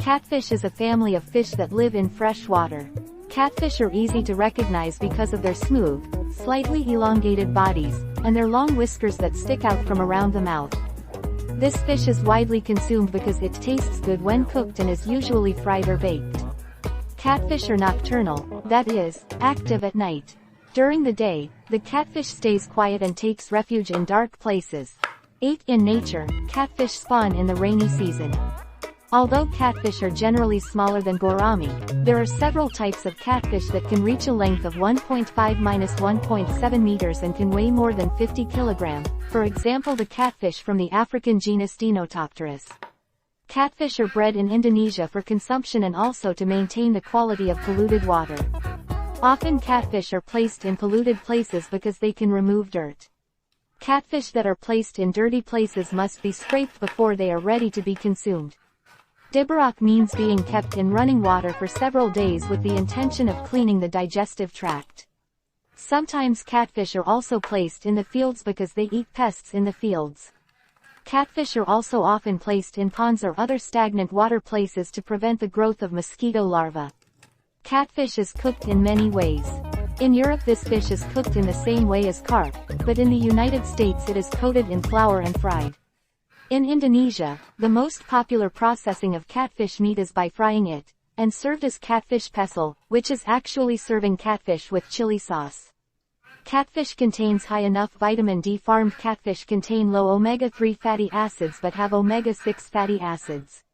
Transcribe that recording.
Catfish is a family of fish that live in fresh water. Catfish are easy to recognize because of their smooth, slightly elongated bodies, and their long whiskers that stick out from around the mouth. This fish is widely consumed because it tastes good when cooked and is usually fried or baked. Catfish are nocturnal, that is, active at night. During the day, the catfish stays quiet and takes refuge in dark places. In nature, catfish spawn in the rainy season. Although catfish are generally smaller than gourami, there are several types of catfish that can reach a length of 1.5–1.7 meters and can weigh more than 50 kilograms, for example the catfish from the African genus Dinotopterus. Catfish are bred in Indonesia for consumption and also to maintain the quality of polluted water. Often catfish are placed in polluted places because they can remove dirt. Catfish that are placed in dirty places must be scraped before they are ready to be consumed. Dibarok means being kept in running water for several days with the intention of cleaning the digestive tract. Sometimes catfish are also placed in the fields because they eat pests in the fields. Catfish are also often placed in ponds or other stagnant water places to prevent the growth of mosquito larvae. Catfish is cooked in many ways. In Europe this fish is cooked in the same way as carp, but in the United States it is coated in flour and fried. In Indonesia, the most popular processing of catfish meat is by frying it, and served as catfish pestle, which is actually serving catfish with chili sauce. Catfish contains high enough vitamin D. Farmed catfish contain low omega-3 fatty acids but have omega-6 fatty acids.